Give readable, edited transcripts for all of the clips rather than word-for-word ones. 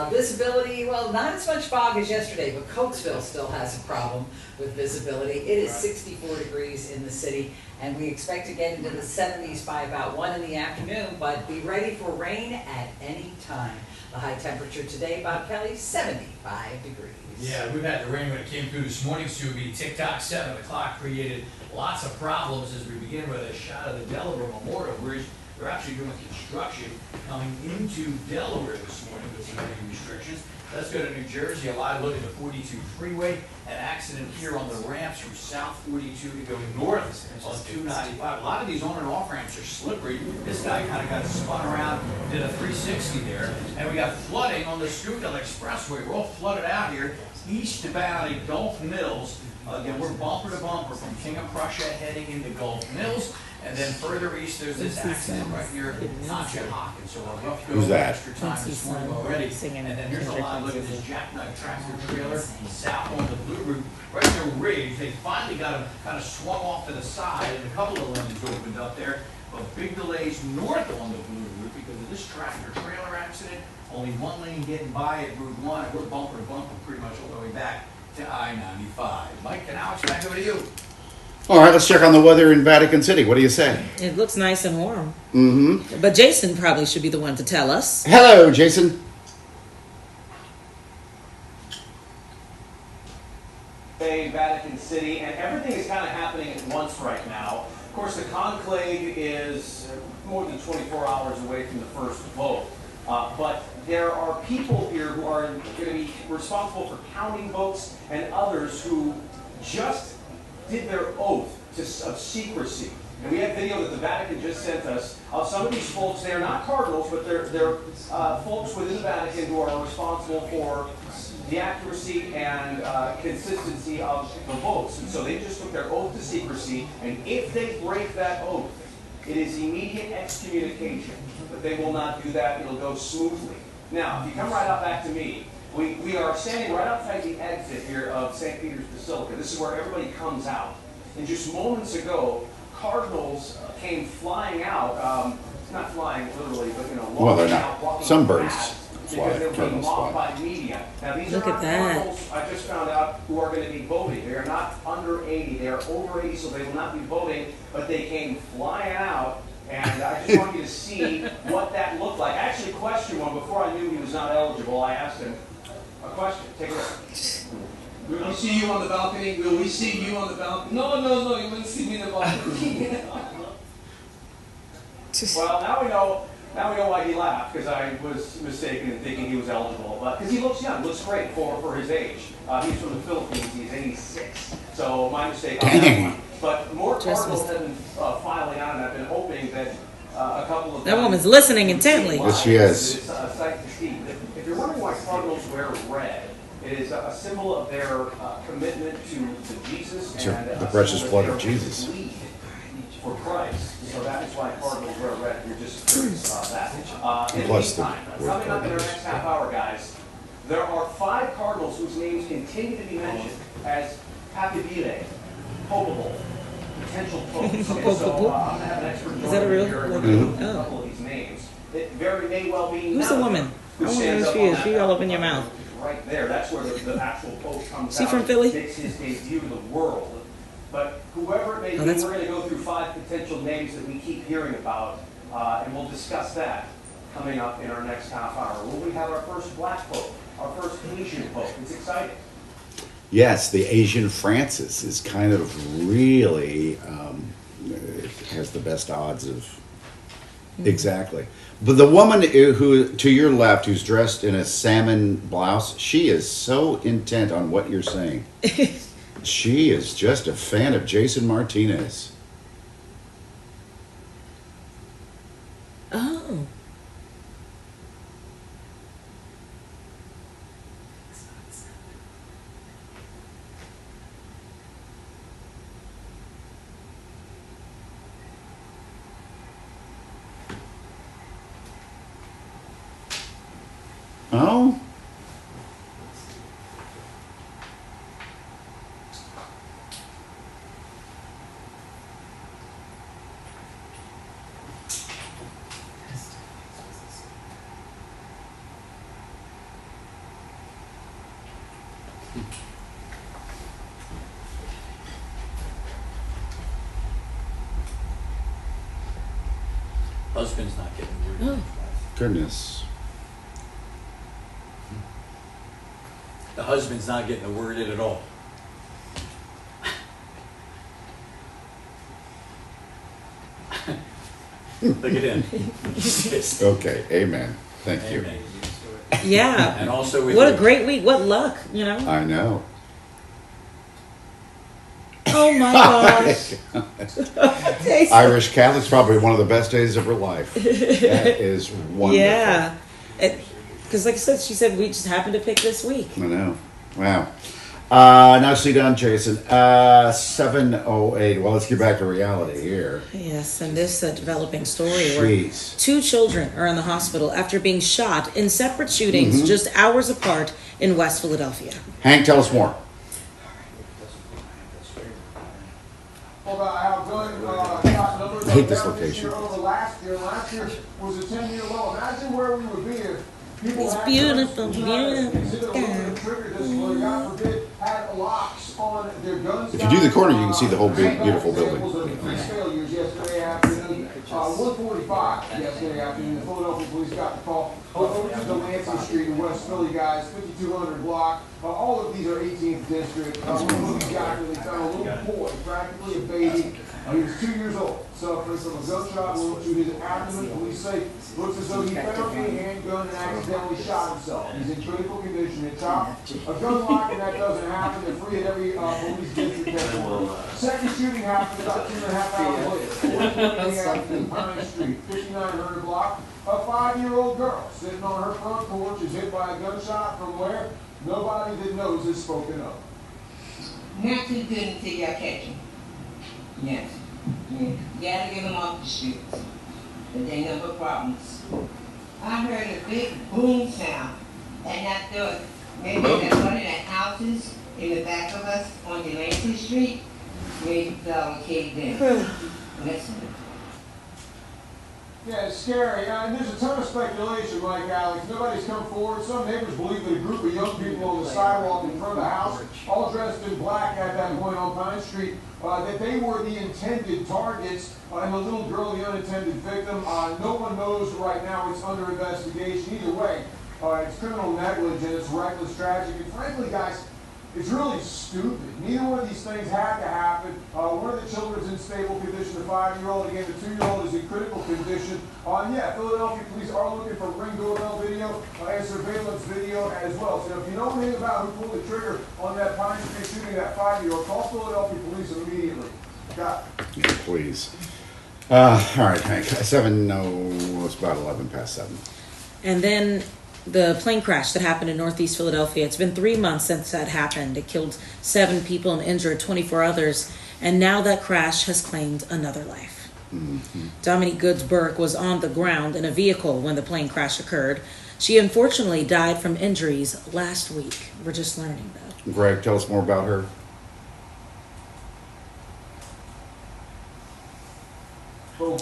Visibility, well, not as much fog as yesterday, but Coatesville still has a problem with visibility. It is 64 degrees in the city, and we expect to get into the 70s by about 1 in the afternoon, but be ready for rain at any time. The high temperature today, Bob Kelly, 75 degrees. Yeah, we've had the rain when it came through this morning, Subi. Tick-tock, 7 o'clock created lots of problems as we begin with a shot of the Delaware Memorial Bridge. They're actually doing construction coming into Delaware this morning with some heavy restrictions. Let's go to New Jersey. A live look at the 42 freeway. An accident here on the ramps from South 42 to go north on 295. A lot of these on and off ramps are slippery. This guy kind of got spun around, did a 360 there. And we got flooding on the Schuylkill Expressway. We're all flooded out here eastbound at Gulf Mills. Again, we're bumper to bumper from King of Prussia heading into Gulf Mills. And then further east, there's this accident right here, Conshohocken. So we're rough go extra time this morning already. And then here's a live look at this jackknife tractor trailer south on the Blue Route. Right there, Ridge. They finally got him kind of swung off to the side, and a couple of lanes opened up there. But big delays north on the Blue Route because of this tractor trailer accident. Only one lane getting by at Route 1, and we're bumper to bumper pretty much all the way back to I-95. Mike and Alex, back over to you. All right, let's check on the weather in Vatican City. What do you say? It looks nice and warm. Mm-hmm. But Jason probably should be the one to tell us. Hello, Jason. Vatican City, and everything is kind of happening at once right now. Of course, the conclave is more than 24 hours away from the first vote. But there are people here who are going to be responsible for counting votes and others who just did their oath of secrecy. And we have video that the Vatican just sent us of some of these folks. They are not cardinals, but they're folks within the Vatican who are responsible for the accuracy and consistency of the votes. And so they just took their oath to secrecy, and if they break that oath, it is immediate excommunication. But they will not do that. It'll go smoothly. Now, if you come right out back to me, we are standing right outside the exit here of St. Peter's Basilica. This is where everybody comes out. And just moments ago, cardinals came flying out. Not flying literally, but Well, they're not. out, Some birds because they were being cardinals mocked fly. by media. Now, these Look are at not that. cardinals, I just found out, who are going to be voting. They are not under 80. They are over 80, so they will not be voting. But they came flying out. And I just want you to see what that looked like. I actually questioned one before I knew he was not eligible. I asked him a question. Take a look. Will we see you on the balcony? Will we see you on the balcony? No, you wouldn't see me in the balcony. Well, now we know why he laughed, because I was mistaken in thinking he was eligible. But because he looks young, looks great for his age. He's from the Philippines. He's 86. So my mistake on that one. But more cardinals have been filing out, and I've been hoping that a couple of That woman's listening intently. Yes, she is. It's a sight to see. If you're wondering why cardinals wear red, it is a symbol of their commitment to Jesus and The precious symbol blood that of they Jesus. bleed for Christ. So that is why cardinals wear red. You're just curious about that. In the Plus the meantime, word coming up in our cardinals. next half hour, guys, there are 5 cardinals whose names continue to be mentioned as capibile, popable, potential popes. Okay, so I'm going to have an expert Is that a real- here like- with a oh. couple of these names. It very may well be Who's the none of woman? them I who wonder stands who up she on is. that She all up in ballot. your mouth. Right there. That's where the actual pope comes Is he out. from Philly? Makes his debut to the world. But whoever it may be, that's- we're going to go through 5 potential names that we keep hearing about, and we'll discuss that coming up in our next half hour. Will we have our first black pope, our first Asian pope? It's exciting. Yes, the Asian Francis is kind of really has the best odds of exactly. But the woman who to your left, who's dressed in a salmon blouse, she is so intent on what you're saying. She is just a fan of Jason Martinez. Oh. Oh? Husband's not getting Oh. worded. Goodness. The husband's not getting a word in at all. Look at him. He's pissed. Okay, amen. Thank you. Amen. Yeah. And also with What a your- great week. What luck, you know? I know. Oh my gosh. Irish Catholic's probably one of the best days of her life. That is wonderful. Yeah. Because like I said, she said we just happened to pick this week. I know. Wow. Nicely done, Jason. 7:08. Well, let's get back to reality here. Yes, and this developing story where Jeez. 2 children are in the hospital after being shot in separate shootings Mm-hmm. just hours apart in West Philadelphia. Hank, tell us more. About how good shot numbers I hate this are location. This year over last year. Last year was a 10-year low. Imagine where we would be if people It's had beautiful, guns, exhibit a beautiful. little bit of trigger discipline, God forbid, had locks on their guns. If you do the corner, you can see the whole big, beautiful building. Examples of police failures yesterday afternoon. 1:45 yesterday afternoon, the Philadelphia police got the call over to Delancey Street in West Philly, guys, 5200 block. All of these are 18th district. Police got there, they found a little boy, practically a baby. He was 2 years old, suffering from a gunshot wound to his abdomen. Police say looks as though he found a handgun and accidentally shot himself. He's in critical condition at top. A gun lock and that doesn't happen. They're free at every police district anymore. Second shooting happened about 2.5 hours later. 1:20 in the afternoon, Pine Street, 5900 block. A 5-year-old girl sitting on her front porch is hit by a gunshot from where? Nobody that knows has spoken up. Not too good until y'all catch him. Yes. You gotta get them off the streets. But they never problems. I heard a big boom sound. And I thought maybe that's one of the houses in the back of us on Delancey Street. Maybe fell and caved in. Listen. Yeah, it's scary. And there's a ton of speculation, Mike, Alex. Nobody's come forward. Some neighbors believe that a group of young people on the sidewalk in front of the house, all dressed in black at that point on Pine Street, that they were the intended targets, and the little girl the unintended victim. No one knows right now. It's under investigation. Either way, it's criminal negligence, reckless tragedy. And frankly, guys, it's really stupid. Neither one of these things had to happen. One of the children's in stable condition, the 5-year-old. Again, the 2-year-old is in critical condition. Yeah, Philadelphia police are looking for ring doorbell video and surveillance video as well. So if you know anything about who pulled the trigger on that Pine Street shooting that 5-year-old, call Philadelphia police immediately. Got it. Yeah, please. All right, Hank. It's about 11 past 7. And then the plane crash that happened in Northeast Philadelphia. It's been 3 months since that happened. It killed 7 people and injured 24 others. And now that crash has claimed another life. Mm-hmm. Dominique Goods Burke was on the ground in a vehicle when the plane crash occurred. She unfortunately died from injuries last week. We're just learning that. Greg, tell us more about her.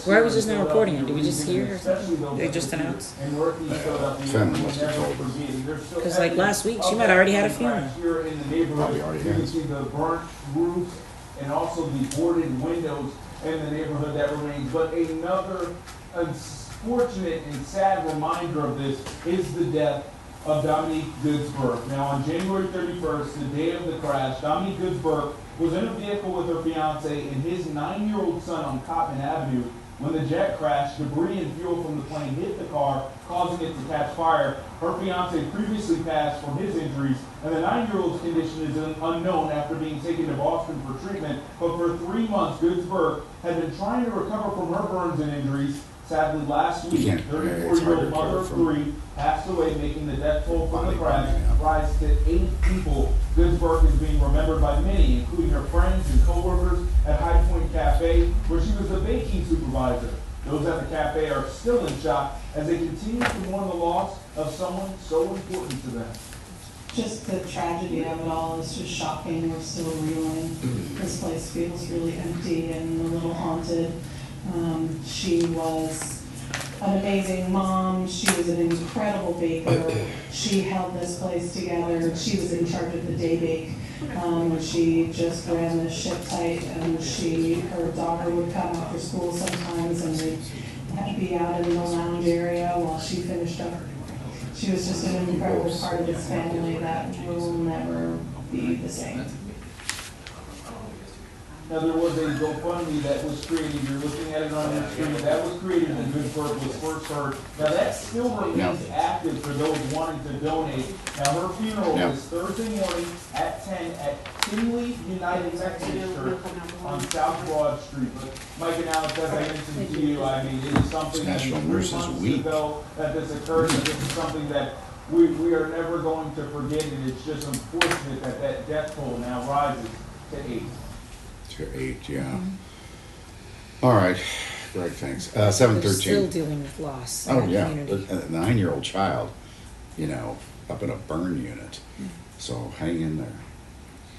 Where was just now reporting it? Did we just hear or something? They just announced? Fenton must have told us. Because like last week, she might already had a funeral. Here in the neighborhood, Probably already you can has. see the burnt roofs and also the boarded windows in the neighborhood that remains. But another unfortunate and sad reminder of this is the death of Dominique Goods Burke. Now, on January 31st, the day of the crash, Dominique Goods Burke was in a vehicle with her fiance and his 9-year-old son on Coppin Avenue when the jet crashed. Debris and fuel from the plane hit the car, causing it to catch fire. Her fiance previously passed from his injuries, and the 9-year-old's condition is unknown after being taken to Boston for treatment. But for 3 months, Goods Burke had been trying to recover from her burns and injuries. Sadly, last week, It's hard to 34-year-old mother of recover 3 passed away, making the death toll from the Body crash burning out. rise to 8 people. Goods Burke is being remembered by many, including her friends and co-workers at High Point Cafe, where she was the baking supervisor. Those at the cafe are still in shock as they continue to mourn the loss of someone so important to them. Just the tragedy of it all is just shocking. We're still reeling. This place feels really empty and a little haunted. She was an amazing mom. She was an incredible baker. She held this place together. She was in charge of the day bake. She just ran the ship tight, and her daughter would come after school sometimes, and they'd be out in the lounge area while she finished up. She was just an incredible part of this family that will never be the same. Now, there was a GoFundMe that was created, you're looking at it on your screen, that was created in good purpose, first heard. Now, that still remains active for those wanting to donate. Now, her funeral is Thursday morning at 10 at Kinley United Methodist Church on South Broad Street. Mike and Alex, as I mentioned to you, I mean, it is something that 3 months ago that this occurred, and this is something that we are never going to forget, and it's just unfortunate that that death toll now rises to 8. To 8, yeah. All right, Greg, thanks. 7:13. They're still dealing with loss in Oh, that yeah, community. a 9-year-old child, up in a burn unit. So hang in there.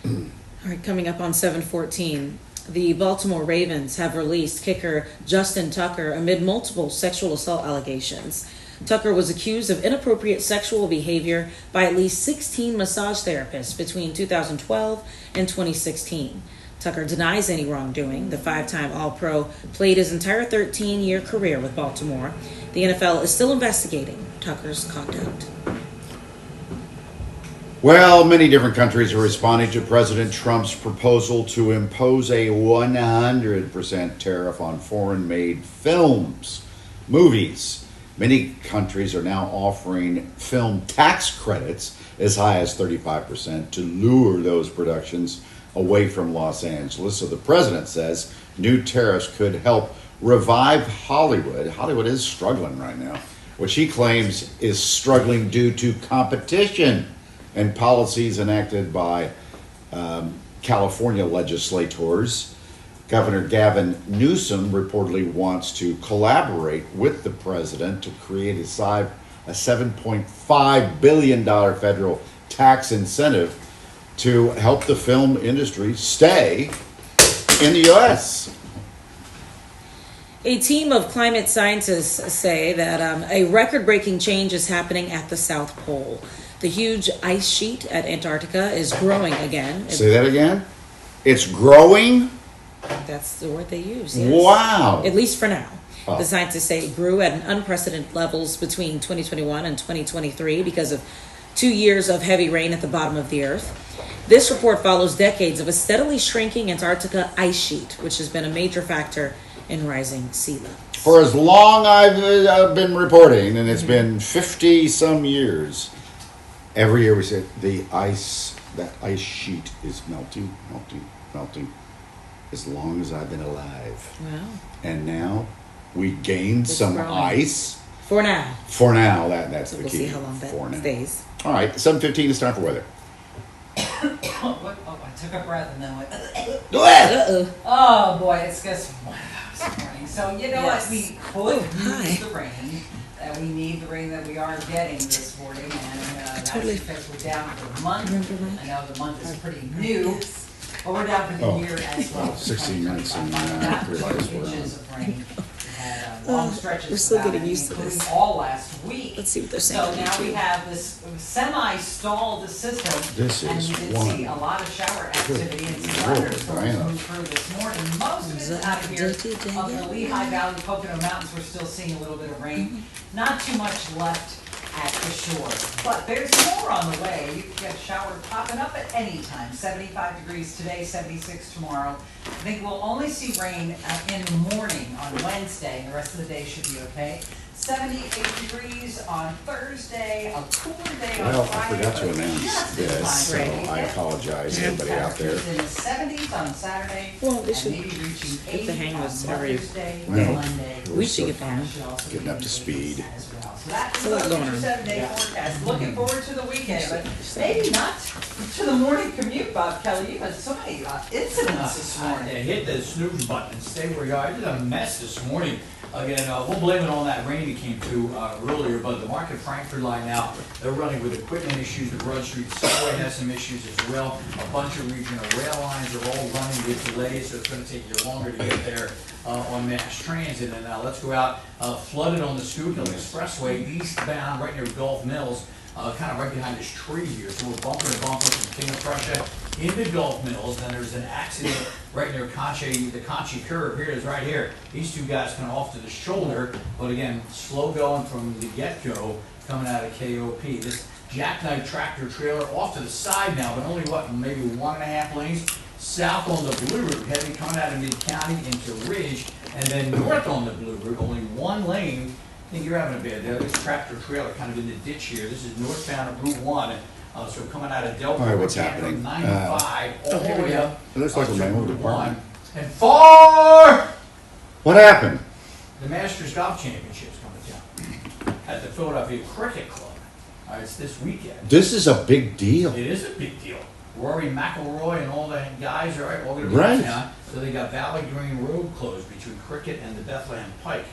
All right, coming up on 7:14, the Baltimore Ravens have released kicker Justin Tucker amid multiple sexual assault allegations. Tucker was accused of inappropriate sexual behavior by at least 16 massage therapists between 2012 and 2016. Tucker denies any wrongdoing. The 5-time All-Pro played his entire 13-year career with Baltimore. The NFL is still investigating Tucker's conduct. Well, many different countries are responding to President Trump's proposal to impose a 100% tariff on foreign-made films, movies. Many countries are now offering film tax credits as high as 35% to lure those productions away from Los Angeles. So the president says new tariffs could help revive Hollywood. Hollywood is struggling right now, which he claims is struggling due to competition and policies enacted by California legislators. Governor Gavin Newsom reportedly wants to collaborate with the president to create a $7.5 billion federal tax incentive to help the film industry stay in the U.S. A team of climate scientists say that a record-breaking change is happening at the South Pole. The huge ice sheet at Antarctica is growing again. Say that again? It's growing? That's the word they use. Yes. Wow. At least for now. Oh. The scientists say it grew at an unprecedented levels between 2021 and 2023 because of 2 years of heavy rain at the bottom of the Earth. This report follows decades of a steadily shrinking Antarctica ice sheet, which has been a major factor in rising sea levels. For as long I've been reporting, and it's been 50-some years, every year we say that ice sheet is melting, as long as I've been alive. Wow. And now we gained some growing. ice. For now. For now, that's the We'll key. see how long that For now. stays. All right, 7:15 is time for weather. Oh, I took a breath and then went, Go ahead. Uh-oh. oh boy, it's just this morning. So you know Yes. what, we could use the rain. We need the rain that we are getting this morning, and that's Totally. because we're down for the month. Remember, Mike? I know the month is pretty new, but we're down for the Oh. year as well. 16 minutes and Not 2 realize we're on. inches of rain. We had long stretches we're still without getting any, used to including this. all last week. Let's see what they're saying. So on now we YouTube. have this semi-stalled system. This And is you did one. see a lot of shower activity and some Lord, thunderstorms Diana. moving through this morning. Most of it's out of here, up in the Lehigh Valley, Pocono Mountains, we're still seeing a little bit of rain. Not too much left at the shore, but there's more on the way. You can get a shower popping up at any time. 75 degrees today, 76 tomorrow. I think we'll only see rain in the morning on Wednesday. The rest of the day should be okay. 78 degrees on Thursday, a cooler day on Well, I Friday. forgot to but announce just in this, time so for I weekend. apologize to everybody out there. Temperatures in the 70s on Saturday, Well, they and should maybe reaching get 80 the hang of on this every Mother's Day, Well, Monday. We should get the hang. Should also Getting be up to in the speed. 80s as well. So that is There's a lot the going on. 7-day forecast. Looking forward to the weekend, but maybe not to the morning commute, Bob Kelly. You had so many incidents this morning. Hit the snooze button and stay where you are. I did a mess this morning. Again, we'll blame it on that rain that came through earlier, but the Market Frankfurt line now, they're running with equipment issues. The Broad Street Subway has some issues as well. A bunch of regional rail lines are all running with delays, so it's going to take you longer to get there on mass transit. And now let's go out, flooded on the Schuylkill Expressway, eastbound right near Gulf Mills, kind of right behind this tree here. So we're bumper to bumper from King of Prussia into Gulf Mills. Then there's an accident right near the Conchi curve. Here it is right here. These two guys kind of off to the shoulder, but again, slow going from the get-go coming out of KOP. This jackknife tractor trailer off to the side now, but only what, maybe 1.5 lanes south on the Blue Route, heading coming out of Mid-County into Ridge, and then north on the Blue Route, only 1 lane. I think you're having a bad day. This tractor trailer kind of in the ditch here. This is northbound of Route 1. So coming out of Delta, all right, what's happening? 95 all the way up. It looks like a manual department. And 4! What happened? The Masters Golf Championship's coming down at the Philadelphia Cricket Club. It's this weekend. This is a big deal. It is a big deal. Rory McIlroy and all the guys are all going to be Right. in town. So they got Valley Green Road closed between Cricket and the Bethlehem Pike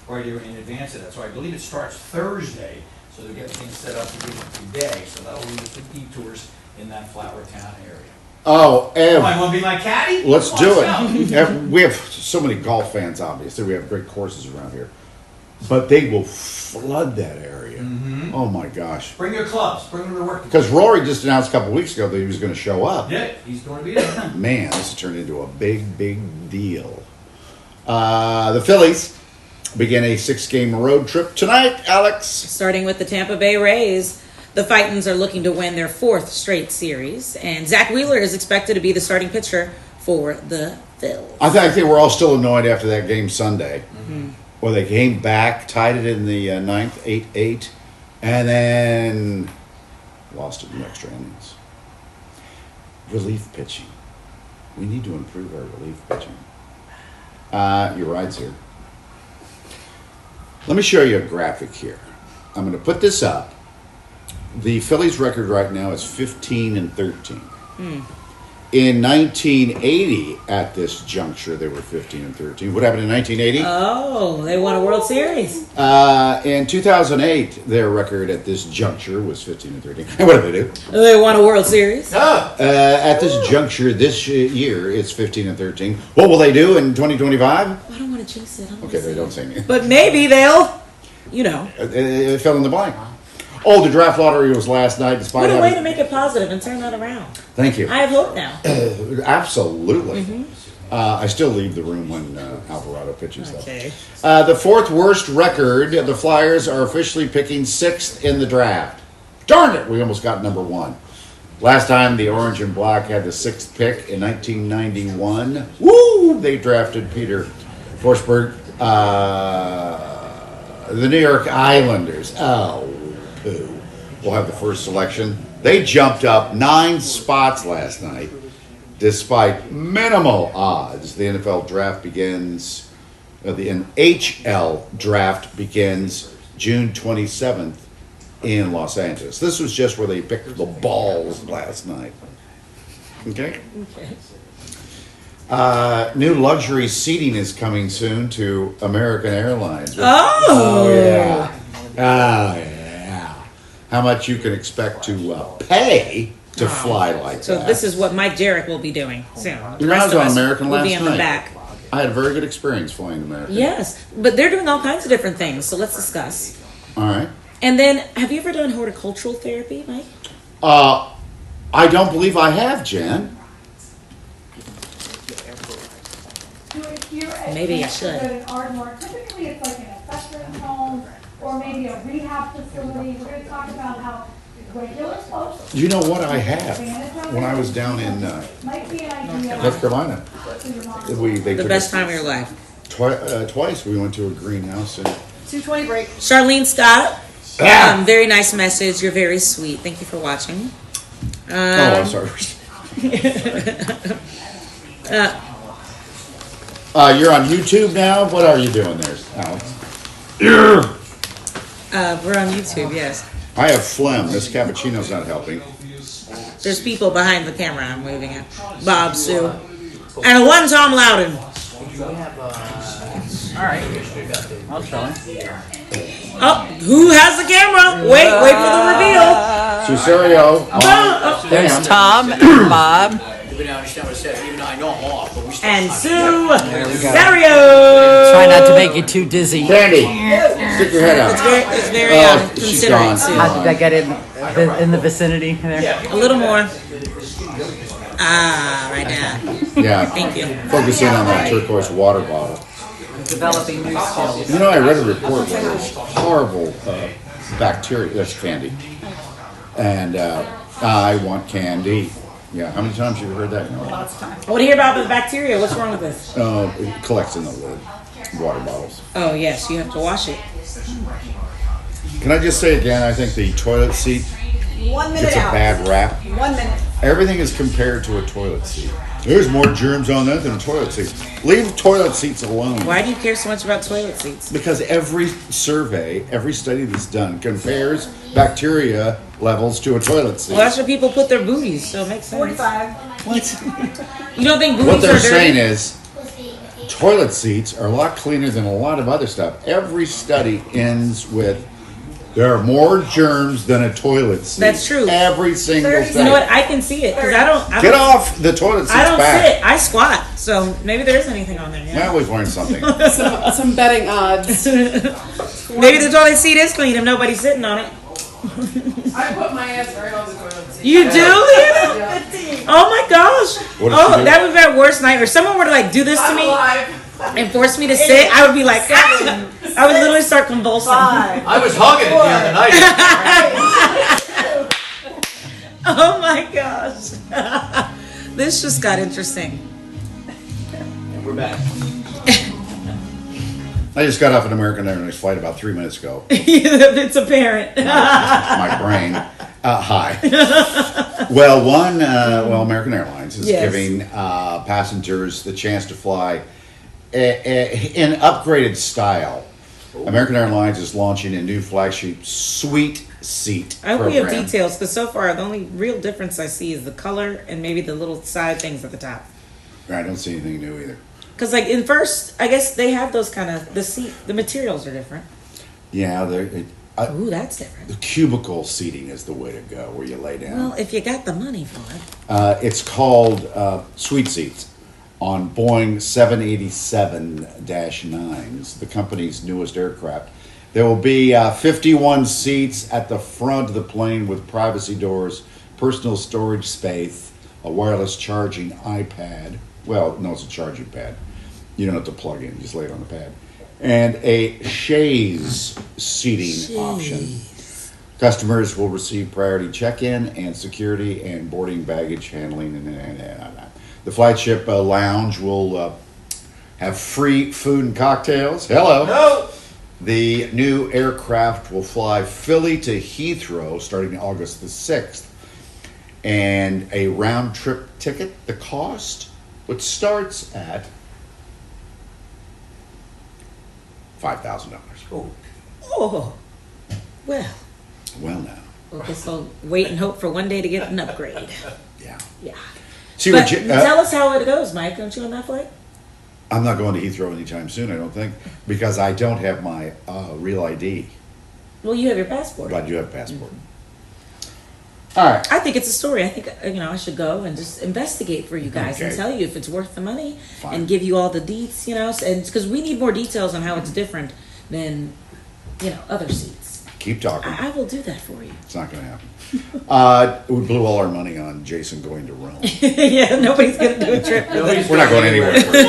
right here in advance of that. So I believe it starts Thursday. So they're getting things set up to get it today. So that'll lead us to detours in that Flowertown area. Oh, Ev, Come on, want to be my caddy? let's Come on, do it. Ev, we have so many golf fans, obviously. We have great courses around here. But they will flood that area. Mm-hmm. Oh, my gosh. Bring your clubs. Bring them to work. Because Rory just announced a couple weeks ago that he was going to show up. Yeah, he's going to be there. Man, this has turned into a big, big deal. The Phillies begin a 6-game road trip tonight, Alex. Starting with the Tampa Bay Rays, the Fightins are looking to win their 4th straight series, and Zach Wheeler is expected to be the starting pitcher for the Phils. I think they were all still annoyed after that game Sunday. Mm-hmm. Well, they came back, tied it in the 9th, 8-8, and then lost it in extra innings. Relief pitching. We need to improve our relief pitching. Your ride's here. Let me show you a graphic here. I'm going to put this up. The Phillies' record right now is 15-13. In 1980, at this juncture, they were 15-13. What happened in 1980? Oh, they won a World Series. In 2008, their record at this juncture was 15-13. And what did they do? They won a World Series. At this juncture this year, it's 15-13. What will they do in 2025? I don't want to jinx it. Okay, they don't say me. But maybe they'll, fill in the blank. Oh, the draft lottery was last night. Despite what a way to make it positive and turn that around. Thank you. I have hope now. Absolutely. Mm-hmm. I still leave the room when Alvarado pitches, though. Okay. The 4th worst record. The Flyers are officially picking 6th in the draft. Darn it! We almost got number 1. Last time the Orange and Black had the 6th pick in 1991. Woo! They drafted Peter Forsberg. The New York Islanders. Oh, poo. Will have the first selection. They jumped up 9 spots last night, despite minimal odds. The NFL draft begins, the NHL draft begins June 27th in Los Angeles. This was just where they picked the balls last night. Okay? New luxury seating is coming soon to American Airlines. Oh yeah. Oh, yeah. How much you can expect to pay to fly like that. So this is what Mike Jerrick will be doing soon. The I rest was of on us American will last be on the night. back. I had a very good experience flying American. Yes, but they're doing all kinds of different things, so let's discuss. All right. And then, have you ever done horticultural therapy, Mike? I don't believe I have, Jan. Maybe you should. Typically, it's like an assessment home or maybe a rehab facility. We're going to talk about how regular folks. You know what I have? When I was down in Might be an idea. North Carolina, they The took best us time of your life. twice. We went to a greenhouse and 2:20 break. Charlene Scott, Ah! very nice message. You're very sweet. Thank you for watching. I'm sorry. You're on YouTube now. What are you doing there, Alex? We're on YouTube, yes. I have phlegm. This cappuccino's not helping. There's people behind the camera. I'm moving it. Bob, Sue, and one Tom Loudon. We have All right. I'll show him. Oh, who has the camera? Wait for the reveal. Cesario. There's Tom and Bob. Even though I understand what it says, even though I know I'm off, but we still. And Sue. There we go. Cesario. Try not to make you too dizzy. Candy, stick your head out. It's very She's considerate, gone. Sue. How did I get in the vicinity there? A little more. Ah, right now. Yeah. Thank you. Focus in on that turquoise water bottle. Developing new skills. You know, I read a report where there's horrible bacteria. That's candy. And I want candy. Yeah, how many times have you heard that? No. Lots of time. What do you hear about the bacteria? What's wrong with this? It collects in the lid, water bottles. Oh, yes, you have to wash it. Can I just say again, I think the toilet seat 1 minute gets a out. bad rap. 1 minute. Everything is compared to a toilet seat. There's more germs on that than a toilet seat. Leave toilet seats alone. Why do you care so much about toilet seats? Because every survey, every study that's done compares bacteria levels to a toilet seat. Well, that's where people put their booties, so it makes sense. 45. What? You don't think booties What they're are dirty? saying is toilet seats are a lot cleaner than a lot of other stuff. Every study ends with there are more germs than a toilet seat. That's true. Every single study. You know what? I can see it because I don't Get off the toilet seats I don't back. sit. I squat. So maybe there is anything on there. I Yeah. always learn something. Some betting odds. Maybe the toilet seat is clean if nobody's sitting on it. I put my ass right on the toilet seat. You do, Leah? Oh my gosh! What did she do? That would be my worst nightmare. If someone were to like do this to me and force me to sit, I would be like, ah! I would literally start convulsing. I was hugging it the other night. Oh my gosh! This just got interesting. And we're back. I just got off an American Airlines flight about 3 minutes ago. It's apparent. My brain. Hi. Well, American Airlines is Yes. giving passengers the chance to fly in upgraded style. American Airlines is launching a new flagship Sweet Seat I hope we have program. details because so far the only real difference I see is the color and maybe the little side things at the top. I don't see anything new either. Because like in first, I guess they have those kind of the materials are different. Yeah, Ooh, that's different. the cubicle seating is the way to go, where you lay down. Well, if you got the money for it. It's called Sweet Seats on Boeing 787-9s, the company's newest aircraft. There will be 51 seats at the front of the plane with privacy doors, personal storage space, a wireless charging iPad. Well, no, it's a charging pad. You don't have to plug in, just lay it on the pad. And a chaise seating option. Customers will receive priority check-in and security and boarding baggage handling. The flagship lounge will have free food and cocktails. Hello. No. The new aircraft will fly Philly to Heathrow starting August the 6th. And a round-trip ticket, the cost, which starts at $5,000. Oh, well. Well, now. I guess I'll wait and hope for one day to get an upgrade. Yeah. Yeah. See But what you, tell us how it goes, Mike. Don't you on that flight? I'm not going to Heathrow anytime soon, I don't think, because I don't have my real ID. Well, you have your passport. But I do have a passport. All right. I think it's a story. I think I should go and just investigate for you guys and Okay. tell you if it's worth the money Fine. and give you all the deets. And because we need more details on how it's different than other seats. Keep talking. I will do that for you. It's not going to happen. We blew all our money on Jason going to Rome. Yeah, nobody's gonna do a trip. We're not going anywhere for a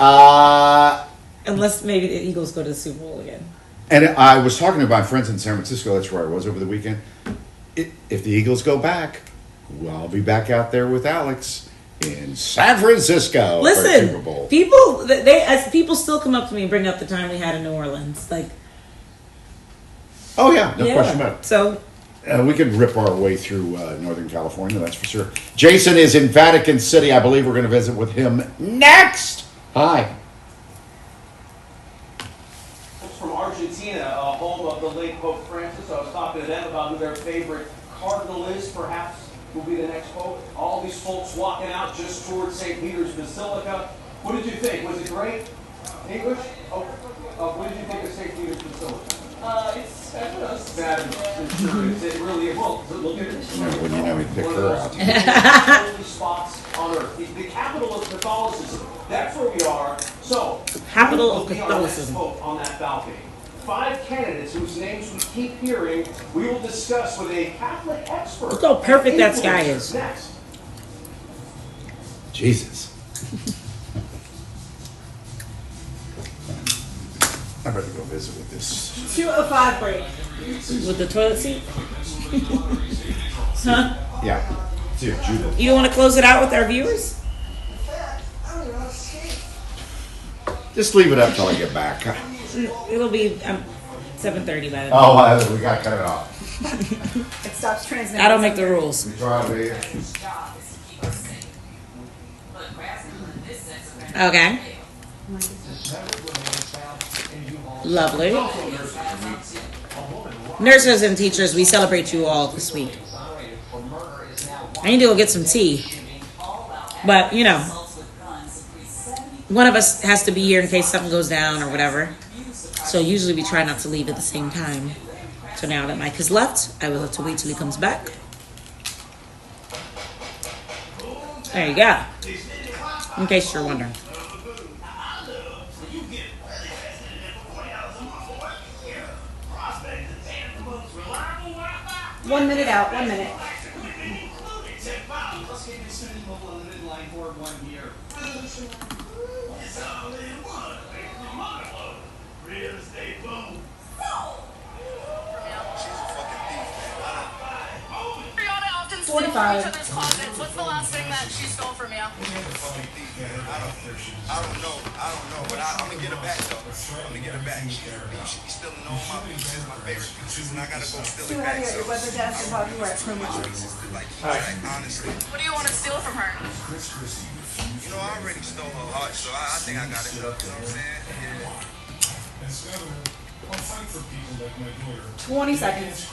year. Unless maybe the Eagles go to the Super Bowl again. And I was talking to my friends in San Francisco. That's where I was over the weekend. If the Eagles go back, well, I'll be back out there with Alex in San Francisco for the Super Bowl. Listen, people still come up to me and bring up the time we had in New Orleans. Like, Oh yeah, no question about it. So we could rip our way through Northern California, that's for sure. Jason is in Vatican City. I believe we're going to visit with him next. Hi. From Argentina, home of the late Pope Francis. I was talking to them about who their favorite cardinal is, perhaps, will be the next pope. All these folks walking out just towards St. Peter's Basilica. What did you think? Was it great? English? Oh, what did you think of St. Peter's Basilica? It's fabulous. Fabulous. It sure is. It really is. Well, look at it. When you know he picked One of her those out. holy spots on earth. The capital of Catholicism. That's where we are. So, Capital who of will be our next Catholicism. vote on that balcony? 5 candidates whose names we keep hearing, we will discuss with a Catholic expert. Look how perfect that sky is. Next. Jesus. I better go visit with this. 2:05 break. With the toilet seat? Huh? Yeah. Dude, Judith. You don't want to close it out with our viewers? Just leave it up till I get back. It'll be 7:30 by then. Oh, we gotta cut it off. It stops transmitting. I don't make the rules. Probably. Okay. Lovely. Nurses and teachers, we celebrate you all this week. I need to go get some tea. But, you know, one of us has to be here in case something goes down or whatever. So usually we try not to leave at the same time. So now that Mike has left, I will have to wait till he comes back. There you go. In case you're wondering. One minute out, 1 minute. Real estate boom. 45. What's the last thing that she stole from you? I don't know, but I'm gonna get her back though. I'm gonna get her back. She be stealing all my pieces, my favorite pieces, and I gotta go steal it back. Your weather desk and Bobby were at promotion. Honestly. What do you want to steal from her? You know, I already stole her heart, so I think I got it. You know what I'm saying? Yeah. 20 seconds.